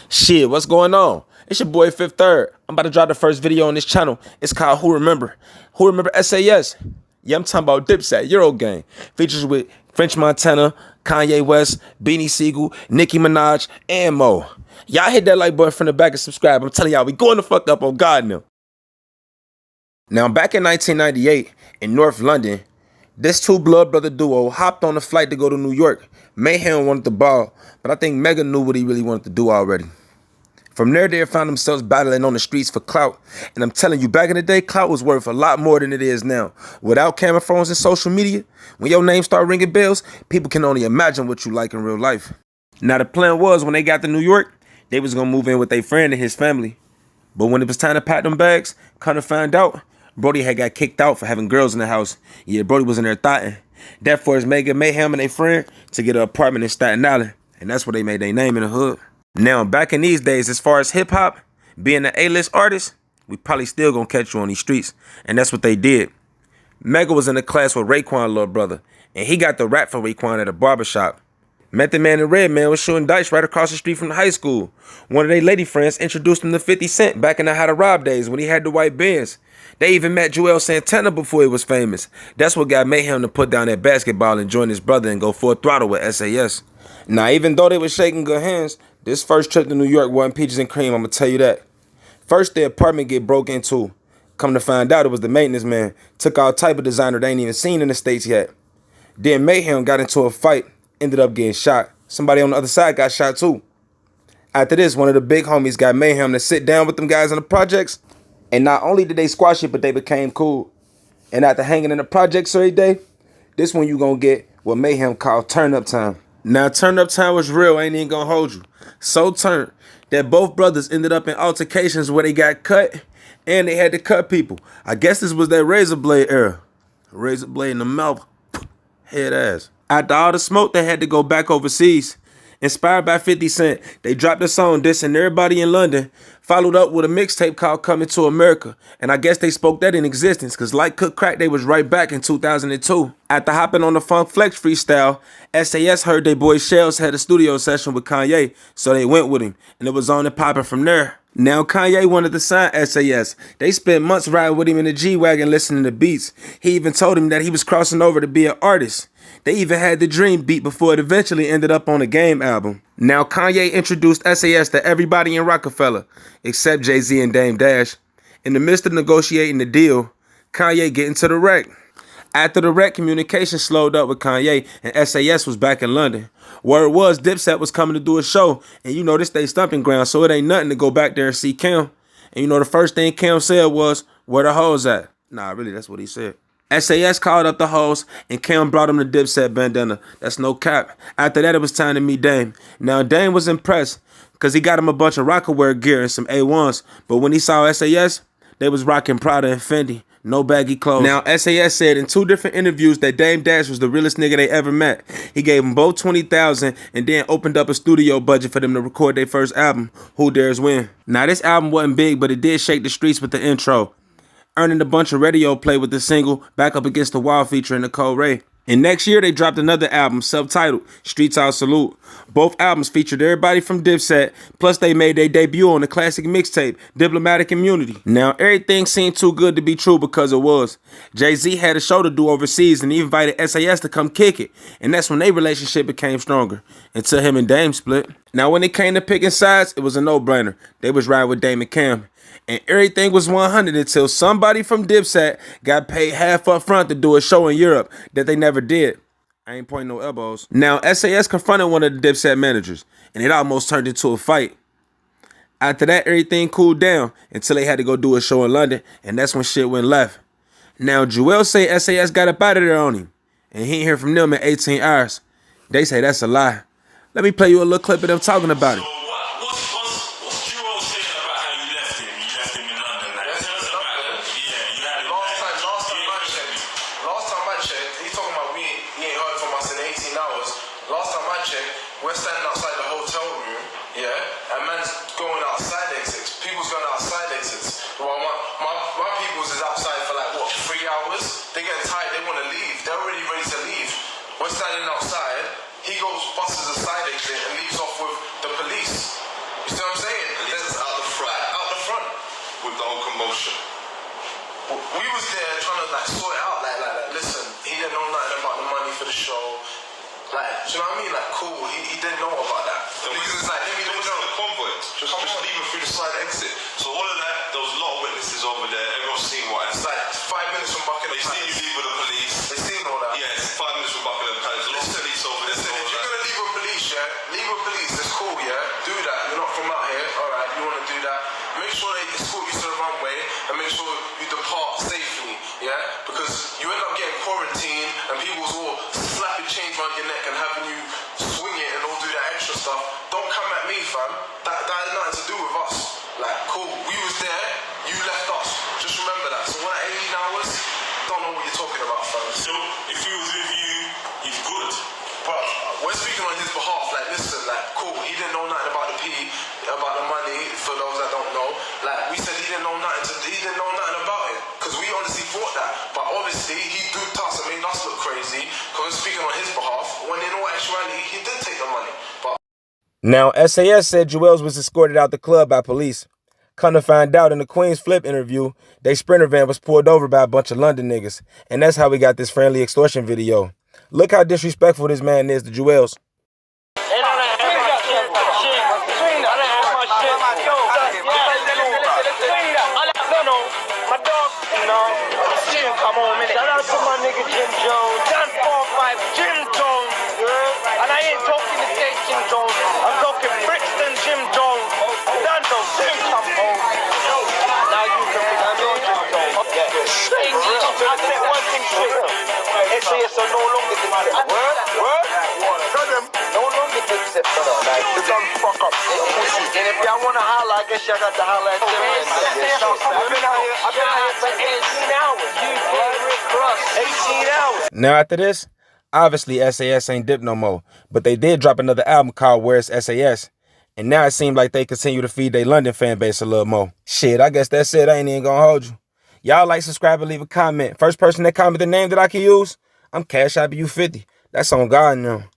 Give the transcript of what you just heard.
Shit, what's going on? It's your boy Fifth Third. I'm about to drop the first video on this channel. It's called Who Remember? Who Remember S.A.S? Yeah, I'm talking about Dipset, Eruogang. Features with French Montana, Kanye West, Beanie Siegel, Nicki Minaj, and Mo. Y'all hit that like button from the back and subscribe. I'm telling y'all, we going the fuck up on God now. Now, back in 1998 in North London, this two blood brother duo hopped on a flight to go to New York. Mayhem wanted the ball, but I think Mega knew what he really wanted to do already. From there, they found themselves battling on the streets for clout. And I'm telling you, back in the day, clout was worth a lot more than it is now. Without camera phones and social media, when your name start ringing bells, people can only imagine what you like in real life. Now, the plan was when they got to New York, they was going to move in with their friend and his family. But when it was time to pack them bags, kind of found out, Brody had got kicked out for having girls in the house. Yeah, Brody was in there thotting. That forced Mayhem and their friend to get an apartment in Staten Island. And that's where they made their name in the hood. Now, back in these days, as far as hip-hop, being an A-list artist, we probably still gonna catch you on these streets. And that's what they did. Mega was in a class with Raekwon's little brother, and he got the rap for Raekwon at a barbershop. Method Man and Redman was shooting dice right across the street from the high school. One of their lady friends introduced him to 50 Cent back in the How to Rob days when he had the white Benz. They even met Joel Santana before he was famous. That's what got Mayhem to put down that basketball and join his brother and go full throttle with S.A.S. Now, even though they were shaking good hands, this first trip to New York wasn't peaches and cream, I'm gonna tell you that. First, their apartment get broke into. Come to find out, it was the maintenance man. Took all type of designer they ain't even seen in the States yet. Then Mayhem got into a fight, ended up getting shot. Somebody on the other side got shot too. After this, one of the big homies got Mayhem to sit down with them guys in the projects. And not only did they squash it, but they became cool. And after hanging in the projects every day, this one you gonna get what Mayhem called turn up time. Now, turn up time was real, ain't even gonna hold you. So turned that both brothers ended up in altercations where they got cut and they had to cut people. I guess this was that razor blade era. Razor blade in the mouth, head ass. After all the smoke, they had to go back overseas. Inspired by 50 Cent, they dropped a song dissing everybody in London, followed up with a mixtape called Coming to America. And I guess they spoke that in existence, because like Cook Crack, they was right back in 2002. After hopping on the Funk Flex freestyle, S.A.S heard they boy Shells had a studio session with Kanye, so they went with him, and it was on and popping from there. Now Kanye wanted to sign S.A.S. They spent months riding with him in the G-Wagon listening to beats. He even told him that he was crossing over to be an artist. They even had the Dream beat before it eventually ended up on the Game album. Now Kanye introduced S.A.S to everybody in Rockefeller, except Jay-Z and Dame Dash. In the midst of negotiating the deal, Kanye get into the wreck. After the wreck, communication slowed up with Kanye and S.A.S was back in London. Word was Dipset was coming to do a show, and you know this they stumping ground, so it ain't nothing to go back there and see Cam. And you know the first thing Cam said was, "Where the hoes at?" Nah, really, that's what he said. S.A.S called up the hoes, and Cam brought him the Dipset bandana. That's no cap. After that, it was time to meet Dame. Now, Dame was impressed, because he got him a bunch of Rockaware gear and some A1s. But when he saw S.A.S, they was rocking Prada and Fendi. No baggy clothes. Now, S.A.S said in 2 different interviews that Dame Dash was the realest nigga they ever met. He gave them both $20,000 and then opened up a studio budget for them to record their first album, Who Dares Win. Now, this album wasn't big, but it did shake the streets with the intro, earning a bunch of radio play with the single Back Up Against the Wall featuring Nicole Ray. And next year, they dropped another album, subtitled Streets Out Salute. Both albums featured everybody from Dipset, plus they made their debut on the classic mixtape, Diplomatic Immunity. Now, everything seemed too good to be true because it was. Jay-Z had a show to do overseas and he invited S.A.S to come kick it. And that's when their relationship became stronger, until him and Dame split. Now, when it came to picking sides, it was a no-brainer. They was riding with Dame and Cam. And everything was 100 until somebody from Dipset got paid half up front to do a show in Europe that they never did. I ain't pointing no elbows. Now, S.A.S confronted one of the Dipset managers, and it almost turned into a fight. After that, everything cooled down until they had to go do a show in London, and that's when shit went left. Now, Joel say S.A.S got up out of there on him, and he ain't hear from them in 18 hours. They say that's a lie. Let me play you a little clip of them talking about it. We're standing outside the hotel room, yeah, and man's going outside exits. People's going outside exits. Well, my people's is outside for like, what, 3 hours? They get tired, they want to leave. They're already ready to leave. We're standing outside. He goes, busts a side exit and leaves off with the police. You see what I'm saying? we was there trying to like sort it out. Like, listen, he didn't know nothing about the money for the show. Like, do you know what I mean? Like, cool. He didn't know about that. Because it's like, let me know the convoy. Just leave him through the side exit. So all of that, there was a lot of witnesses over there. Everyone's seen what. It's like 5 minutes from Buckingham Palace. They seen you leave with the police. They seen all that. Yeah, it's 5 minutes from Buckingham Palace. A lot of police over there. Listen, if you're gonna leave with police, yeah, leave with police. It's cool, yeah. Do that. You're not from out here. All right, you want to do that. Make sure they escort you to the runway and make sure you depart safely, yeah? Because you end up getting quarantined and people's all slapping chains around your neck and having you swing it and all do that extra stuff. Don't come at me, fam. That has nothing to do with us. Like, cool, we was there, you left us. Just remember that. So when at 18 hours, don't know what you're talking about, fam. So if he was with you, he's good. But we're speaking on his behalf. Like, listen, like, cool, he didn't know nothing about the about the money, for those that don't know. Like, we said he didn't know nothing about it. Because we honestly thought that. But obviously, he duped us and made us look crazy. Because we're speaking on his behalf, when in all actuality, he did take the money. But Now, S.A.S. said Jewels was escorted out the club by police. Come to find out, in the Queen's Flip interview, they Sprinter van was pulled over by a bunch of London niggas. And that's how we got this friendly extortion video. Look how disrespectful this man is to Jewels. Come on, minute. Shout out to my nigga Jim Jones. John 45, Jim Jones. Yeah. And I ain't talking the state Jim Jones. I'm talking Brixton Jim Jones. Dando, Jim come home. Now you can bring on your Jim Jones. I said one thing straight. S.A.S are no longer the word? Tell them. No longer the tip, brother. Like, you done fuck up. And if y'all wanna holler, I guess y'all got to holler at them. I've been out here for 18 hours. You Rick Cross, 18 hours. Now after this, obviously S.A.S ain't dipped no more. But they did drop another album called Where's S.A.S? And now it seems like they continue to feed their London fan base a little more. Shit, I guess that's it. I ain't even gonna hold you. Y'all like, subscribe, and leave a comment. First person that comment the name that I can use, I'm Cash App you 50. That's on God now.